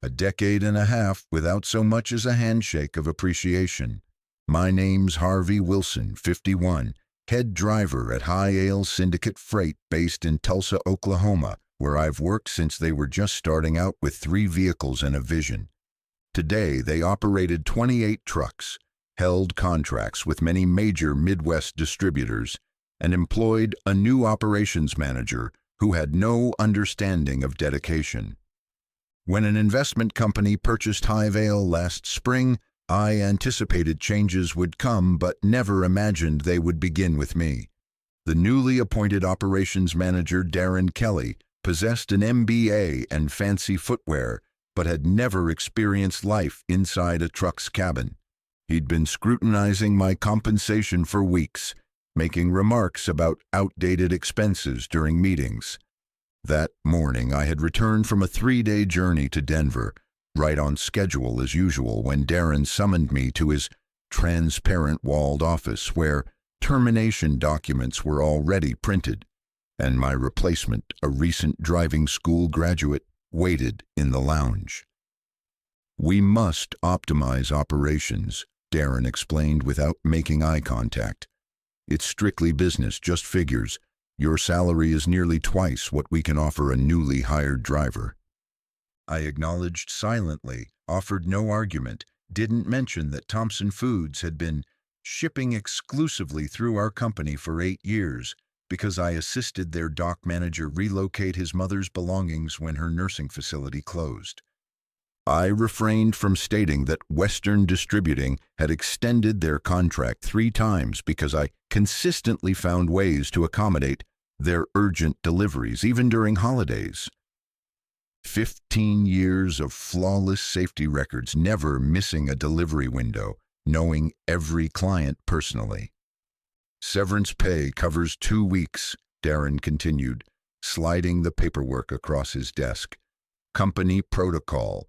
A decade and a half without so much as a handshake of appreciation. My name's Harvey Wilson, 51, head driver at High Ale Syndicate Freight based in Tulsa, Oklahoma, where I've worked since they were just starting out with 3 vehicles and a vision. Today, they operated 28 trucks, held contracts with many major Midwest distributors, and employed a new operations manager who had no understanding of dedication. When an investment company purchased High Ale last spring, I anticipated changes would come but never imagined they would begin with me. The newly appointed operations manager, Darren Kelly, possessed an MBA and fancy footwear, but had never experienced life inside a truck's cabin. He'd been scrutinizing my compensation for weeks, making remarks about outdated expenses during meetings. That morning, I had returned from a 3-day journey to Denver, right on schedule as usual, when Darren summoned me to his transparent walled office where termination documents were already printed, and my replacement, a recent driving school graduate, waited in the lounge. "We must optimize operations," Darren explained without making eye contact. "It's strictly business, just figures. Your salary is nearly twice what we can offer a newly hired driver." I acknowledged silently, offered no argument, didn't mention that Thompson Foods had been shipping exclusively through our company for 8 years because I assisted their dock manager relocate his mother's belongings when her nursing facility closed. I refrained from stating that Western Distributing had extended their contract 3 times because I consistently found ways to accommodate their urgent deliveries, even during holidays. 15 years of flawless safety records, never missing a delivery window, knowing every client personally. "Severance pay covers 2 weeks, Darren continued, sliding the paperwork across his desk. "Company protocol."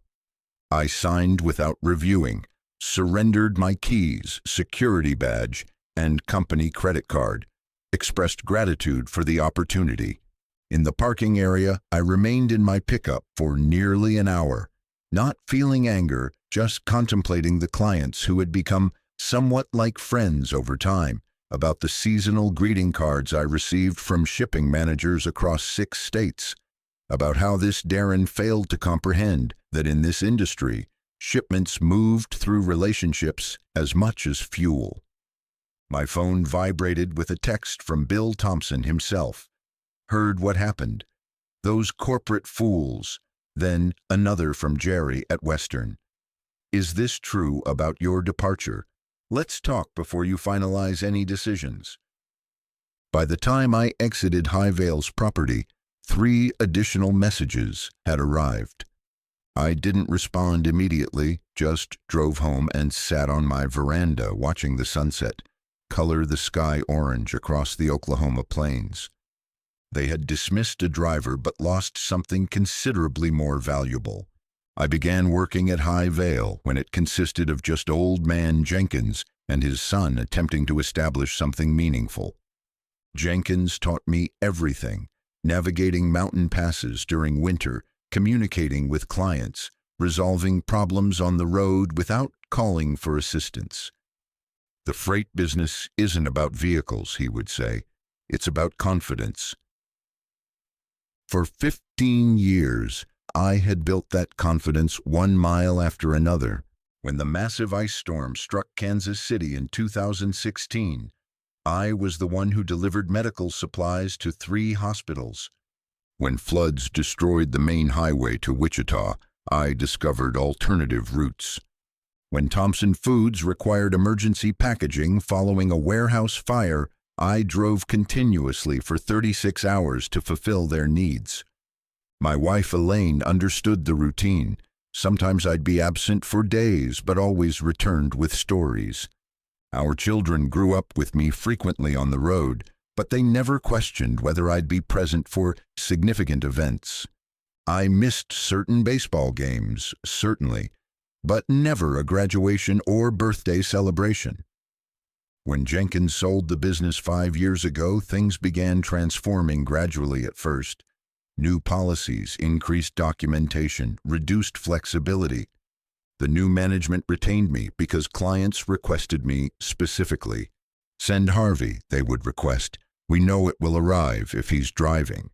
I signed without reviewing, surrendered my keys, security badge, and company credit card, expressed gratitude for the opportunity. In the parking area, I remained in my pickup for nearly an hour, not feeling anger, just contemplating the clients who had become somewhat like friends over time, about the seasonal greeting cards I received from shipping managers across 6 states, about how this Darren failed to comprehend that in this industry, shipments moved through relationships as much as fuel. My phone vibrated with a text from Bill Thompson himself. "Heard what happened. Those corporate fools." Then another from Jerry at Western. "Is this true about your departure? Let's talk before you finalize any decisions." By the time I exited High Vale's property, 3 additional messages had arrived. I didn't respond immediately, just drove home and sat on my veranda watching the sunset color the sky orange across the Oklahoma plains. They had dismissed a driver but lost something considerably more valuable. I began working at High Vale when it consisted of just old man Jenkins and his son attempting to establish something meaningful. Jenkins taught me everything: navigating mountain passes during winter, communicating with clients, resolving problems on the road without calling for assistance. "The freight business isn't about vehicles," he would say. "It's about confidence." For 15 years, I had built that confidence 1 mile after another. When the massive ice storm struck Kansas City in 2016, I was the one who delivered medical supplies to 3 hospitals. When floods destroyed the main highway to Wichita, I discovered alternative routes. When Thompson Foods required emergency packaging following a warehouse fire, I drove continuously for 36 hours to fulfill their needs. My wife Elaine understood the routine. Sometimes I'd be absent for days, but always returned with stories. Our children grew up with me frequently on the road, but they never questioned whether I'd be present for significant events. I missed certain baseball games, certainly, but never a graduation or birthday celebration. When Jenkins sold the business 5 years ago, things began transforming gradually at first. New policies, increased documentation, reduced flexibility. The new management retained me because clients requested me specifically. "Send Harvey," they would request. "We know it will arrive if he's driving."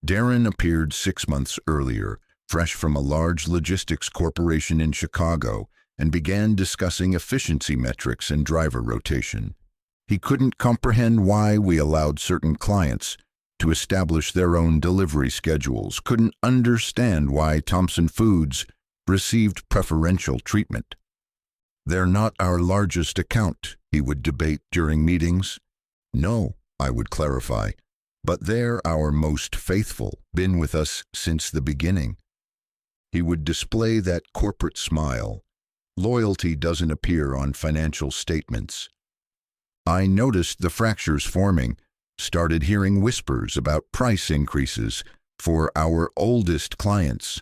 Darren appeared 6 months earlier, fresh from a large logistics corporation in Chicago, and began discussing efficiency metrics and driver rotation. He couldn't comprehend why we allowed certain clients to establish their own delivery schedules, couldn't understand why Thompson Foods received preferential treatment. "They're not our largest account," he would debate during meetings. "No," I would clarify, "but they're our most faithful, been with us since the beginning." He would display that corporate smile. Loyalty doesn't appear on financial statements. I noticed the fractures forming, started hearing whispers about price increases for our oldest clients,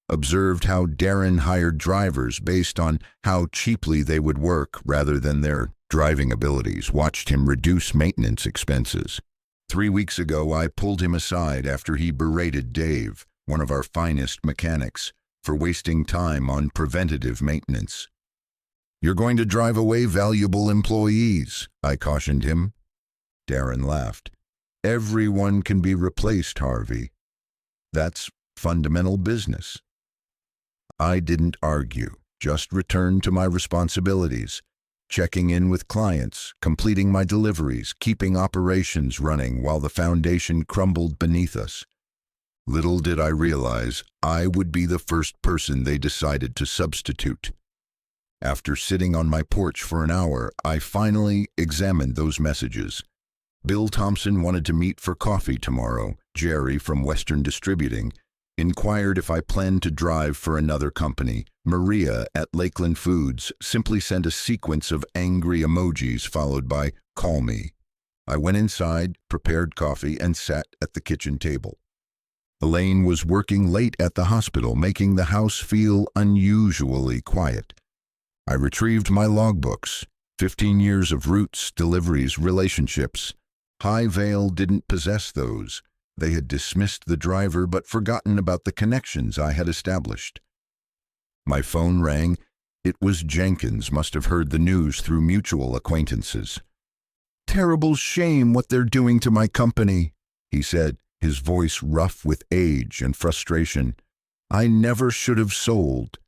observed how Darren hired drivers based on how cheaply they would work rather than their driving abilities, watched him reduce maintenance expenses. 3 weeks ago, I pulled him aside after he berated Dave, one of our finest mechanics, for wasting time on preventative maintenance. "You're going to drive away valuable employees," I cautioned him. Darren laughed. "Everyone can be replaced, Harvey. That's fundamental business." I didn't argue, just returned to my responsibilities, checking in with clients, completing my deliveries, keeping operations running while the foundation crumbled beneath us. Little did I realize I would be the first person they decided to substitute. After sitting on my porch for an hour, I finally examined those messages. Bill Thompson wanted to meet for coffee tomorrow. Jerry from Western Distributing inquired if I planned to drive for another company. Maria at Lakeland Foods simply sent a sequence of angry emojis followed by "call me." I went inside, prepared coffee, and sat at the kitchen table. Elaine was working late at the hospital, making the house feel unusually quiet. I retrieved my logbooks, 15 years of routes, deliveries, relationships. High Vale didn't possess those. They had dismissed the driver but forgotten about the connections I had established. My phone rang. It was Jenkins, must have heard the news through mutual acquaintances. "Terrible shame what they're doing to my company," he said, his voice rough with age and frustration. "I never should have sold."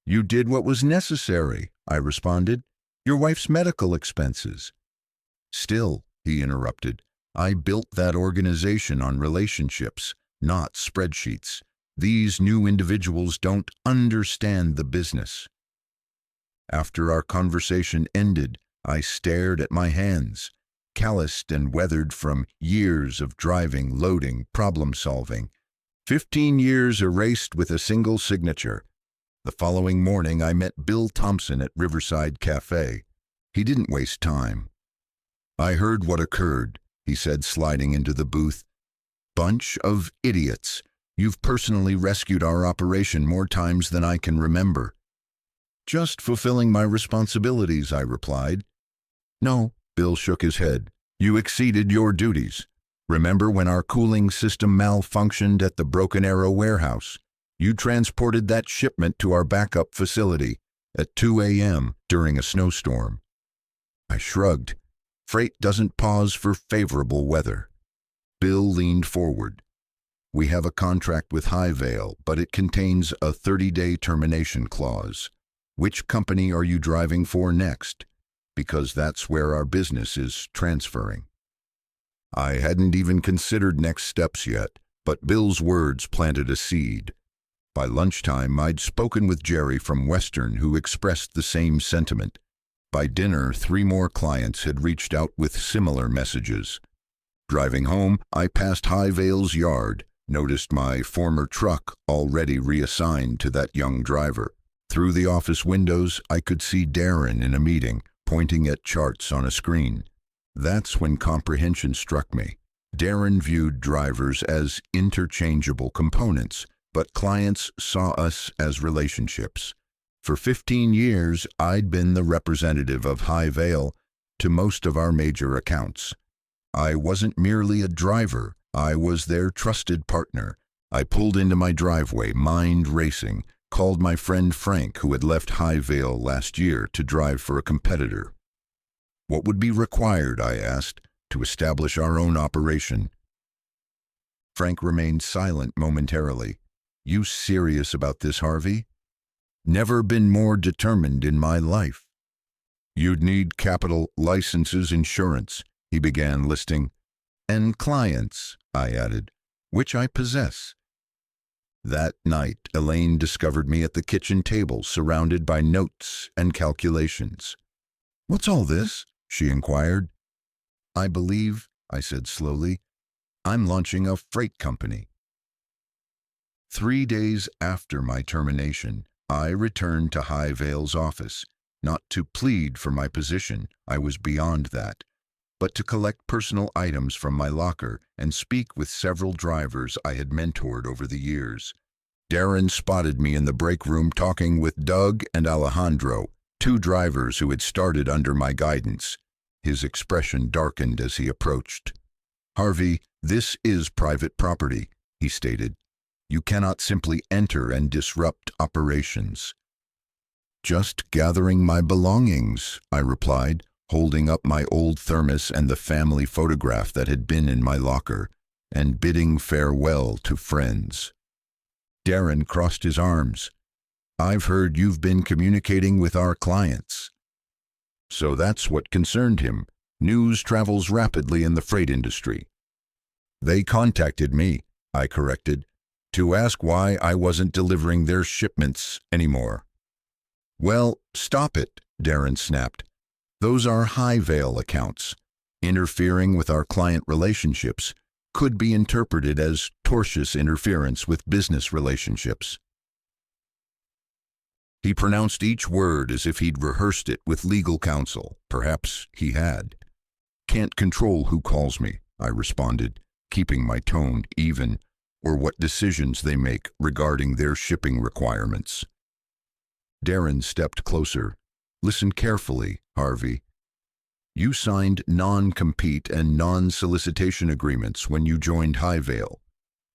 "You did what was necessary," I responded. "Your wife's medical expenses." "Still," he interrupted, "I built that organization on relationships, not spreadsheets. These new individuals don't understand the business." After our conversation ended, I stared at my hands, calloused and weathered from years of driving, loading, problem-solving. 15 years erased with a single signature. The following morning, I met Bill Thompson at Riverside Cafe. He didn't waste time. "I heard what occurred," he said, sliding into the booth. "Bunch of idiots. You've personally rescued our operation more times than I can remember." "Just fulfilling my responsibilities," I replied. "No," Bill shook his head. "You exceeded your duties. Remember when our cooling system malfunctioned at the Broken Arrow warehouse? You transported that shipment to our backup facility at 2 a.m. during a snowstorm." I shrugged. Freight doesn't pause for favorable weather. Bill leaned forward. "We have a contract with High Vale, but it contains a 30-day termination clause. Which company are you driving for next? Because that's where our business is transferring." I hadn't even considered next steps yet, but Bill's words planted a seed. By lunchtime, I'd spoken with Jerry from Western, who expressed the same sentiment. By dinner, 3 more clients had reached out with similar messages. Driving home, I passed High Vale's yard, noticed my former truck already reassigned to that young driver. Through the office windows, I could see Darren in a meeting, pointing at charts on a screen. That's when comprehension struck me. Darren viewed drivers as interchangeable components, but clients saw us as relationships. For 15 years, I'd been the representative of High Vale to most of our major accounts. I wasn't merely a driver, I was their trusted partner. I pulled into my driveway, mind racing, called my friend Frank, who had left Highvale last year to drive for a competitor. What would be required, I asked, to establish our own operation? Frank remained silent momentarily. You serious about this, Harvey? Never been more determined in my life. You'd need capital, licenses, insurance, he began listing. And clients, I added, which I possess. That night, Elaine discovered me at the kitchen table, surrounded by notes and calculations. What's all this? She inquired. I believe, I said slowly, I'm launching a freight company. 3 days after my termination, I returned to Highvale's office, not to plead for my position, I was beyond that, but to collect personal items from my locker and speak with several drivers I had mentored over the years. Darren spotted me in the break room talking with Doug and Alejandro, 2 drivers who had started under my guidance. His expression darkened as he approached. Harvey, this is private property, he stated. You cannot simply enter and disrupt operations. Just gathering my belongings, I replied, holding up my old thermos and the family photograph that had been in my locker, and bidding farewell to friends. Darren crossed his arms. I've heard you've been communicating with our clients. So that's what concerned him. News travels rapidly in the freight industry. They contacted me, I corrected, to ask why I wasn't delivering their shipments anymore. Well, stop it, Darren snapped. Those are Highvale accounts. Interfering with our client relationships could be interpreted as tortious interference with business relationships. He pronounced each word as if he'd rehearsed it with legal counsel. Perhaps he had. Can't control who calls me, I responded, keeping my tone even, or what decisions they make regarding their shipping requirements. Darren stepped closer. Listen carefully, Harvey. You signed non-compete and non-solicitation agreements when you joined Highvale.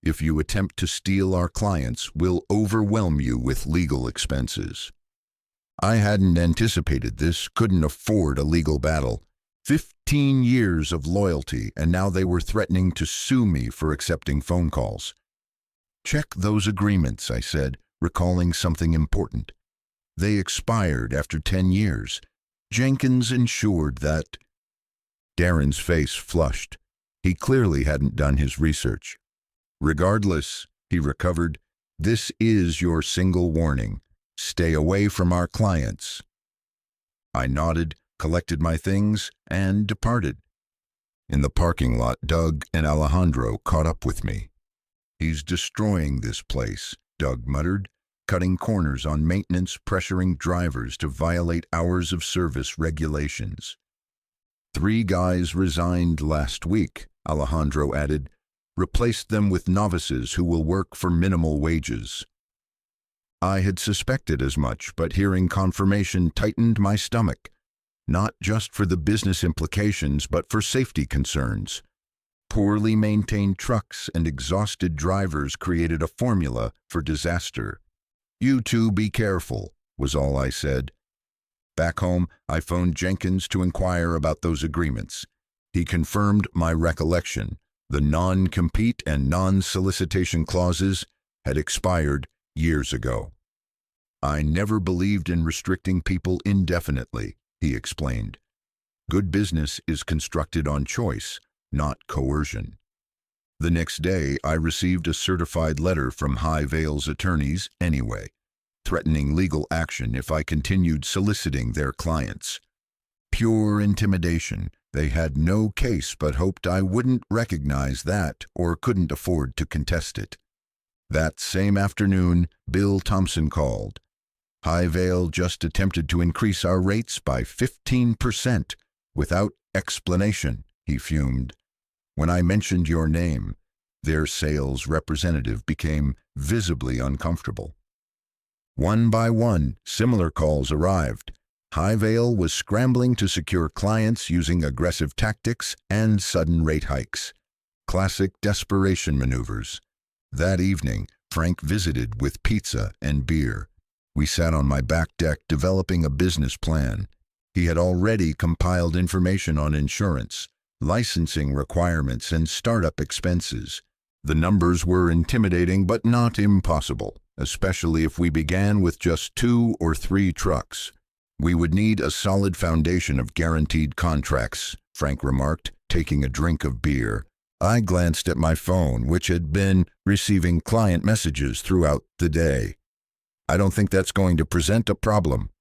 If you attempt to steal our clients, we'll overwhelm you with legal expenses. I hadn't anticipated this, couldn't afford a legal battle. 15 years of loyalty, and now they were threatening to sue me for accepting phone calls. Check those agreements, I said, recalling something important. They expired after 10 years. Jenkins ensured that. Darren's face flushed. He clearly hadn't done his research. Regardless, he recovered, this is your single warning. Stay away from our clients. I nodded, collected my things, and departed. In the parking lot, Doug and Alejandro caught up with me. He's destroying this place, Doug muttered, cutting corners on maintenance, pressuring drivers to violate hours of service regulations. 3 guys resigned last week, Alejandro added, replaced them with novices who will work for minimal wages. I had suspected as much, but hearing confirmation tightened my stomach, not just for the business implications, but for safety concerns. Poorly maintained trucks and exhausted drivers created a formula for disaster. You two be careful, was all I said. Back home, I phoned Jenkins to inquire about those agreements. He confirmed my recollection. The non-compete and non-solicitation clauses had expired years ago. I never believed in restricting people indefinitely, he explained. Good business is constructed on choice, not coercion. The next day, I received a certified letter from Highvale's attorneys anyway, threatening legal action if I continued soliciting their clients. Pure intimidation. They had no case but hoped I wouldn't recognize that or couldn't afford to contest it. That same afternoon, Bill Thompson called. Highvale just attempted to increase our rates by 15% without explanation, he fumed. When I mentioned your name, their sales representative became visibly uncomfortable. One by one, similar calls arrived. Highvale was scrambling to secure clients using aggressive tactics and sudden rate hikes. Classic desperation maneuvers. That evening, Frank visited with pizza and beer. We sat on my back deck developing a business plan. He had already compiled information on insurance, licensing requirements, and startup expenses. The numbers were intimidating but not impossible, especially if we began with just 2 or 3 trucks. We would need a solid foundation of guaranteed contracts, Frank remarked, taking a drink of beer. I glanced at my phone, which had been receiving client messages throughout the day. I don't think that's going to present a problem.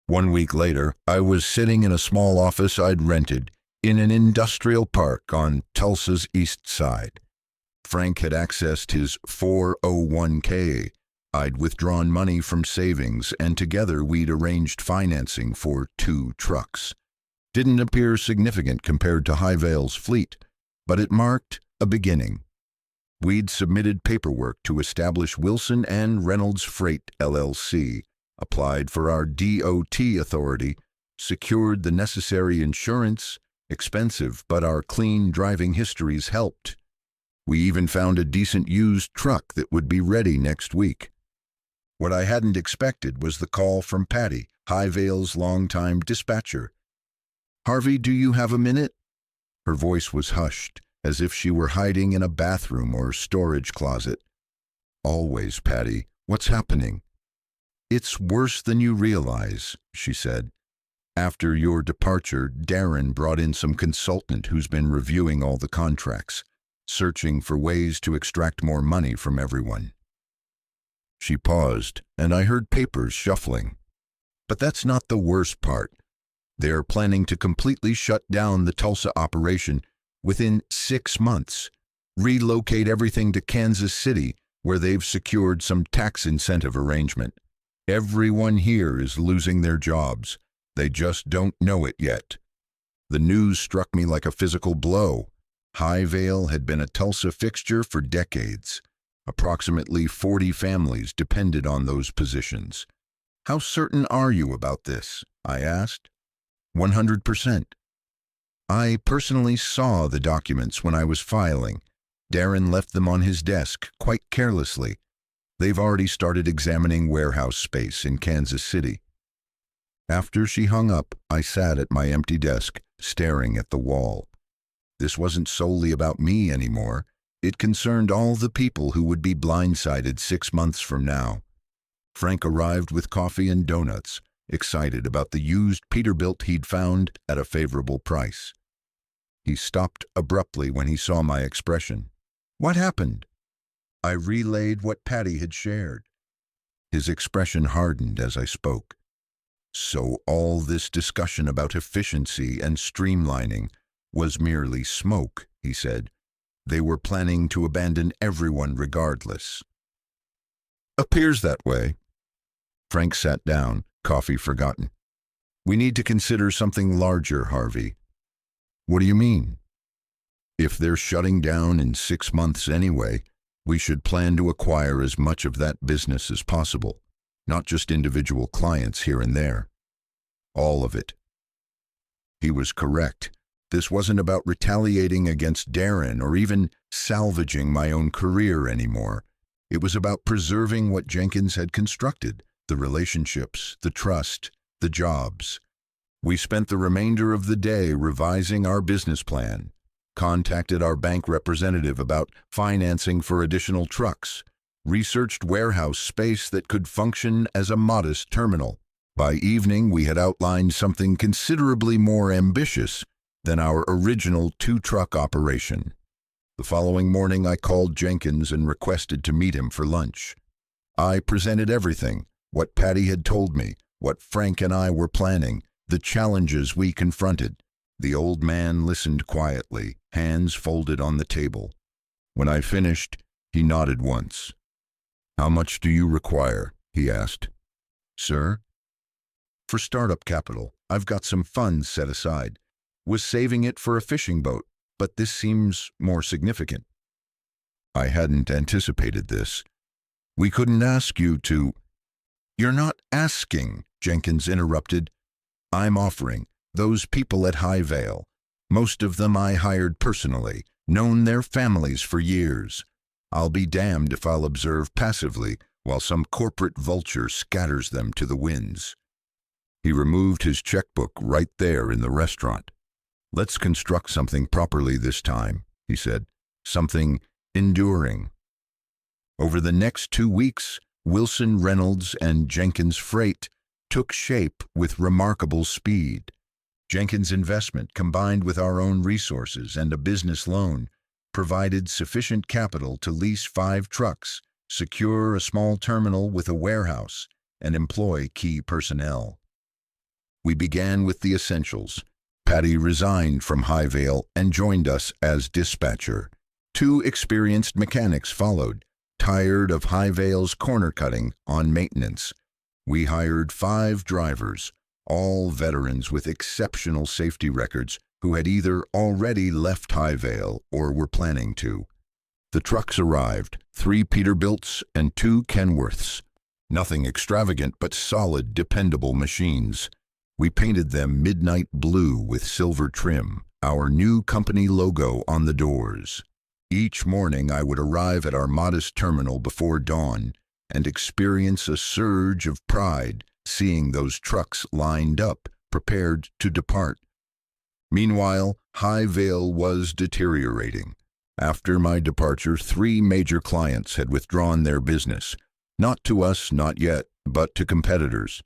1 week later, I was sitting in a small office I'd rented in an industrial park on Tulsa's east side. Frank had accessed his 401k. I'd withdrawn money from savings, and together we'd arranged financing for 2 trucks. Didn't appear significant compared to Highvale's fleet, but it marked a beginning. We'd submitted paperwork to establish Wilson and Reynolds Freight LLC, applied for our DOT authority, secured the necessary insurance, expensive, but our clean driving histories helped. We even found a decent used truck that would be ready next week. What I hadn't expected was the call from Patty, Highvale's longtime dispatcher. "Harvey, do you have a minute?" Her voice was hushed, as if she were hiding in a bathroom or storage closet. "Always, Patty. What's happening?" "It's worse than you realize," she said. "After your departure, Darren brought in some consultant who's been reviewing all the contracts, searching for ways to extract more money from everyone." She paused, and I heard papers shuffling. "But that's not the worst part. They're planning to completely shut down the Tulsa operation within 6 months, relocate everything to Kansas City, where they've secured some tax incentive arrangement. Everyone here is losing their jobs. They just don't know it yet." The news struck me like a physical blow. Highvale had been a Tulsa fixture for decades. Approximately 40 families depended on those positions. "How certain are you about this?" I asked. 100%. "I personally saw the documents when I was filing. Darren left them on his desk quite carelessly. They've already started examining warehouse space in Kansas City." After she hung up, I sat at my empty desk, staring at the wall. This wasn't solely about me anymore. It concerned all the people who would be blindsided 6 months from now. Frank arrived with coffee and donuts, excited about the used Peterbilt he'd found at a favorable price. He stopped abruptly when he saw my expression. "What happened?" I relayed what Patty had shared. His expression hardened as I spoke. "So all this discussion about efficiency and streamlining was merely smoke," he said. "They were planning to abandon everyone regardless." "Appears that way." Frank sat down, coffee forgotten. "We need to consider something larger, Harvey." "What do you mean?" "If they're shutting down in 6 months anyway, we should plan to acquire as much of that business as possible, not just individual clients here and there. All of it." He was correct. This wasn't about retaliating against Darren or even salvaging my own career anymore. It was about preserving what Jenkins had constructed, the relationships, the trust, the jobs. We spent the remainder of the day revising our business plan, contacted our bank representative about financing for additional trucks, researched warehouse space that could function as a modest terminal. By evening, we had outlined something considerably more ambitious than our original 2-truck operation. The following morning, I called Jenkins and requested to meet him for lunch. I presented everything, what Patty had told me, what Frank and I were planning, the challenges we confronted. The old man listened quietly, hands folded on the table. When I finished, he nodded once. "How much do you require?" he asked. "Sir?" "For startup capital, I've got some funds set aside. Was saving it for a fishing boat, but this seems more significant." I hadn't anticipated this. "We couldn't ask you to—" "You're not asking," Jenkins interrupted. "I'm offering. Those people at Highvale, most of them I hired personally, known their families for years. I'll be damned if I'll observe passively while some corporate vulture scatters them to the winds. He removed his checkbook right there in the restaurant. Let's construct something properly this time, he said. Something enduring. Over the next 2 weeks, Wilson Reynolds and Jenkins Freight took shape with remarkable speed. Jenkins' investment, combined with our own resources and a business loan, provided sufficient capital to lease 5 trucks, secure a small terminal with a warehouse, and employ key personnel. We began with the essentials. Patty resigned from Highvale and joined us as dispatcher. 2 experienced mechanics followed, tired of Highvale's corner cutting on maintenance. We hired 5 drivers, all veterans with exceptional safety records who had either already left Highvale or were planning to. The trucks arrived, 3 Peterbilts and 2 Kenworths. Nothing extravagant but solid, dependable machines. We painted them midnight blue with silver trim, our new company logo on the doors. Each morning I would arrive at our modest terminal before dawn and experience a surge of pride seeing those trucks lined up, prepared to depart. Meanwhile, Highvale was deteriorating. After my departure, 3 major clients had withdrawn their business. Not to us, not yet, but to competitors.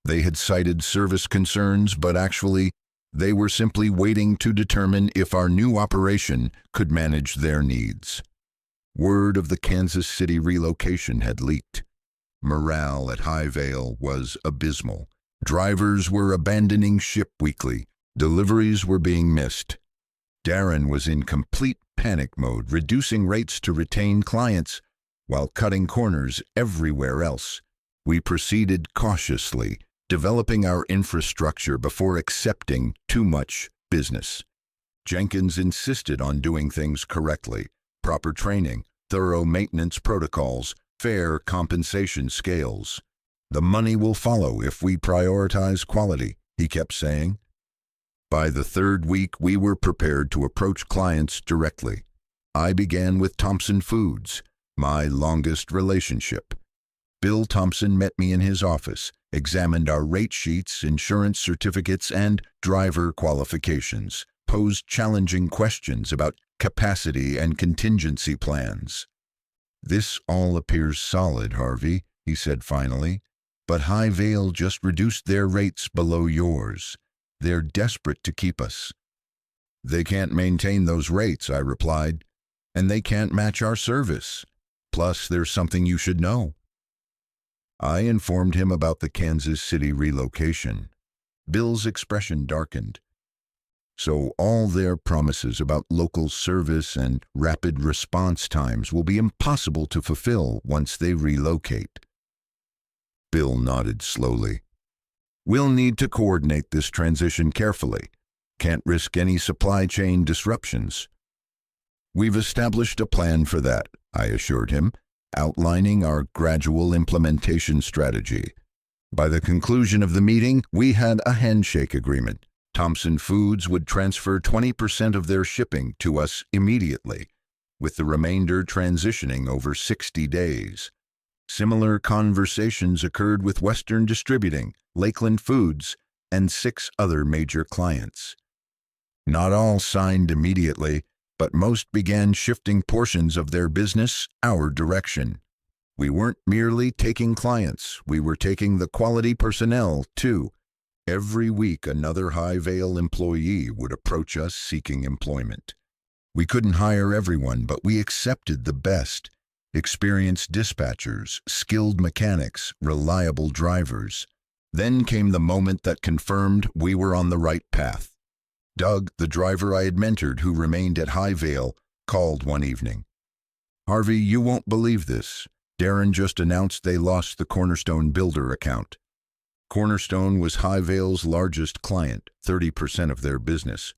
They had cited service concerns, but actually, they were simply waiting to determine if our new operation could manage their needs. Word of the Kansas City relocation had leaked. Morale at Highvale was abysmal. Drivers were abandoning ship weekly. Deliveries were being missed. Darren was in complete panic mode, reducing rates to retain clients while cutting corners everywhere else. We proceeded cautiously, developing our infrastructure before accepting too much business. Jenkins insisted on doing things correctly: proper training, thorough maintenance protocols, fair compensation scales. The money will follow if we prioritize quality, he kept saying. By the 3rd week, we were prepared to approach clients directly. I began with Thompson Foods, my longest relationship. Bill Thompson met me in his office, examined our rate sheets, insurance certificates, and driver qualifications, posed challenging questions about capacity and contingency plans. This all appears solid, Harvey, he said finally, but Highvale just reduced their rates below yours. They're desperate to keep us. They can't maintain those rates, I replied, and they can't match our service. Plus, there's something you should know. I informed him about the Kansas City relocation. Bill's expression darkened. So all their promises about local service and rapid response times will be impossible to fulfill once they relocate. Bill nodded slowly. We'll need to coordinate this transition carefully. Can't risk any supply chain disruptions. We've established a plan for that, I assured him, outlining our gradual implementation strategy. By the conclusion of the meeting, we had a handshake agreement. Thompson Foods would transfer 20% of their shipping to us immediately, with the remainder transitioning over 60 days. Similar conversations occurred with Western Distributing, Lakeland Foods, and 6 other major clients. Not all signed immediately, but most began shifting portions of their business our direction. We weren't merely taking clients, we were taking the quality personnel, too. Every week, another Highvale employee would approach us seeking employment. We couldn't hire everyone, but we accepted the best: experienced dispatchers, skilled mechanics, reliable drivers. Then came the moment that confirmed we were on the right path. Doug, the driver I had mentored who remained at Highvale, called one evening. Harvey, you won't believe this. Darren just announced they lost the Cornerstone Builder account. Cornerstone was Highvale's largest client, 30% of their business.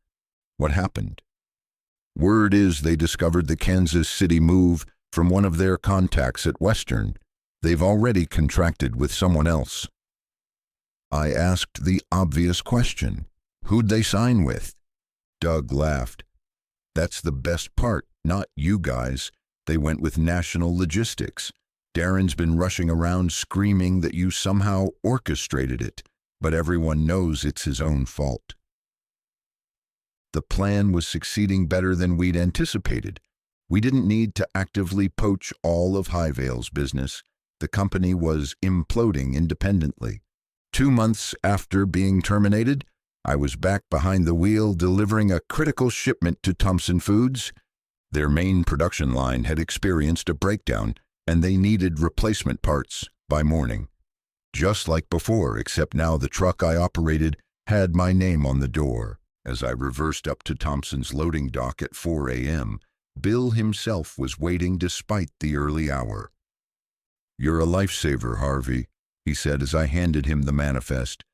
What happened? Word is they discovered the Kansas City move from one of their contacts at Western. They've already contracted with someone else. I asked the obvious question. Who'd they sign with? Doug laughed. That's the best part, not you guys. They went with national logistics. Darren's been rushing around screaming that you somehow orchestrated it, but everyone knows it's his own fault. The plan was succeeding better than we'd anticipated. We didn't need to actively poach all of Highvale's business. The company was imploding independently. 2 months after being terminated, I was back behind the wheel delivering a critical shipment to Thompson Foods. Their main production line had experienced a breakdown, and they needed replacement parts by morning. Just like before, except now the truck I operated had my name on the door. As I reversed up to Thompson's loading dock at 4 a.m., Bill himself was waiting despite the early hour. "You're a lifesaver, Harvey," he said as I handed him the manifest.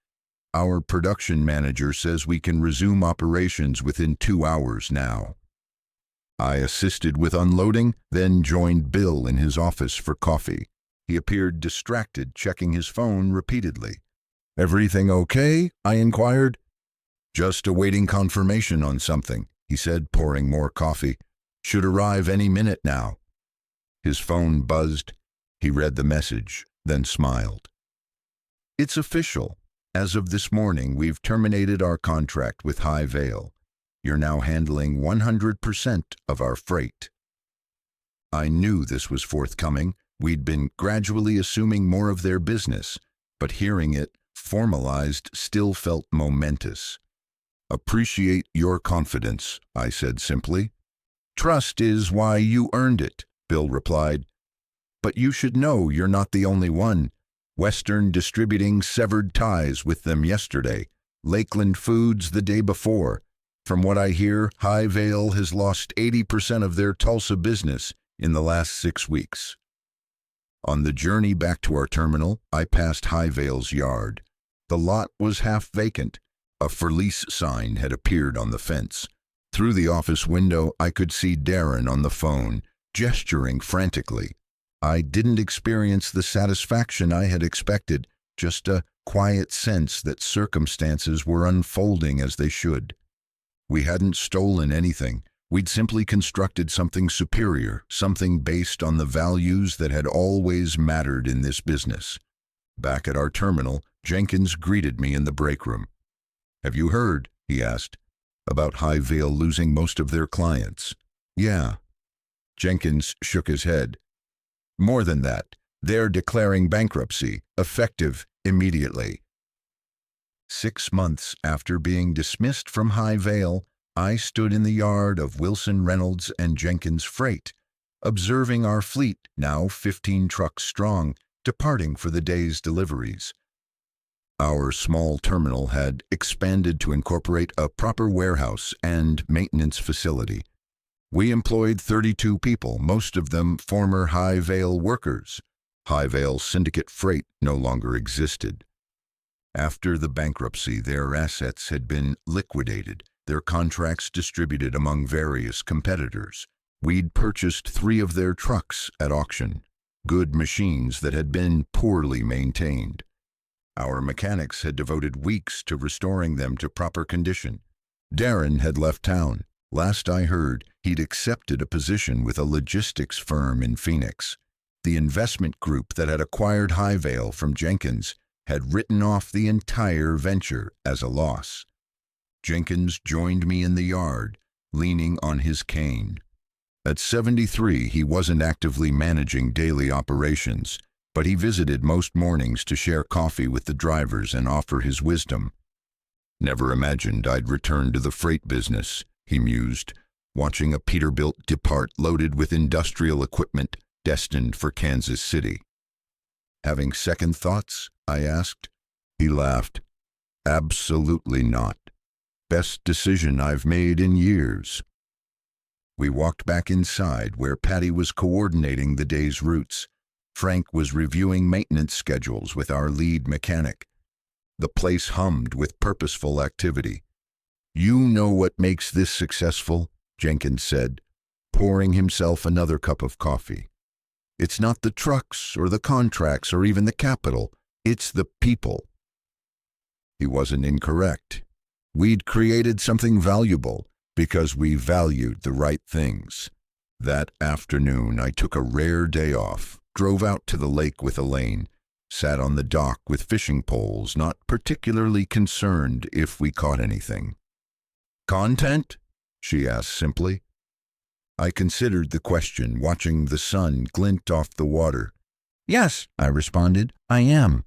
"Our production manager says we can resume operations within 2 hours now." I assisted with unloading, then joined Bill in his office for coffee. He appeared distracted, checking his phone repeatedly. "Everything okay?" I inquired. "Just awaiting confirmation on something," he said, pouring more coffee. "Should arrive any minute now." His phone buzzed. He read the message, then smiled. "It's official. As of this morning, we've terminated our contract with Highvale. You're now handling 100% of our freight." I knew this was forthcoming. We'd been gradually assuming more of their business, but hearing it formalized still felt momentous. "Appreciate your confidence," I said simply. "Trust is why you earned it," Bill replied. "But you should know you're not the only one. Western Distributing severed ties with them yesterday, Lakeland Foods the day before. From what I hear, Highvale has lost 80% of their Tulsa business in the last 6 weeks." On the journey back to our terminal, I passed Highvale's yard. The lot was half vacant. A for lease sign had appeared on the fence. Through the office window, I could see Darren on the phone, gesturing frantically. I didn't experience the satisfaction I had expected, just a quiet sense that circumstances were unfolding as they should. We hadn't stolen anything. We'd simply constructed something superior, something based on the values that had always mattered in this business. Back at our terminal, Jenkins greeted me in the break room. "Have you heard," he asked, "about Highvale losing most of their clients?" "Yeah." Jenkins shook his head. "More than that, they're declaring bankruptcy, effective immediately." 6 months after being dismissed from Highvale, I stood in the yard of Wilson Reynolds and Jenkins Freight, observing our fleet, now 15 trucks strong, departing for the day's deliveries. Our small terminal had expanded to incorporate a proper warehouse and maintenance facility. We employed 32 people, most of them former Highvale workers. Highvale Syndicate Freight no longer existed. After the bankruptcy, their assets had been liquidated, their contracts distributed among various competitors. We'd purchased 3 of their trucks at auction, good machines that had been poorly maintained. Our mechanics had devoted weeks to restoring them to proper condition. Darren had left town. Last I heard, he'd accepted a position with a logistics firm in Phoenix. The investment group that had acquired Highvale from Jenkins had written off the entire venture as a loss. Jenkins joined me in the yard, leaning on his cane. At 73, he wasn't actively managing daily operations, but he visited most mornings to share coffee with the drivers and offer his wisdom. "Never imagined I'd return to the freight business," he mused, watching a Peterbilt depart loaded with industrial equipment destined for Kansas City. "Having second thoughts?" I asked. He laughed. "Absolutely not. Best decision I've made in years." We walked back inside where Patty was coordinating the day's routes. Frank was reviewing maintenance schedules with our lead mechanic. The place hummed with purposeful activity. "You know what makes this successful," Jenkins said, pouring himself another cup of coffee. "It's not the trucks or the contracts or even the capital. It's the people." He wasn't incorrect. We'd created something valuable, because we valued the right things. That afternoon, I took a rare day off, drove out to the lake with Elaine, sat on the dock with fishing poles, not particularly concerned if we caught anything. "Content?" she asked simply. I considered the question, watching the sun glint off the water. "Yes," I responded, "I am."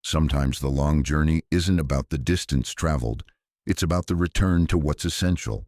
Sometimes the long journey isn't about the distance traveled. It's about the return to what's essential.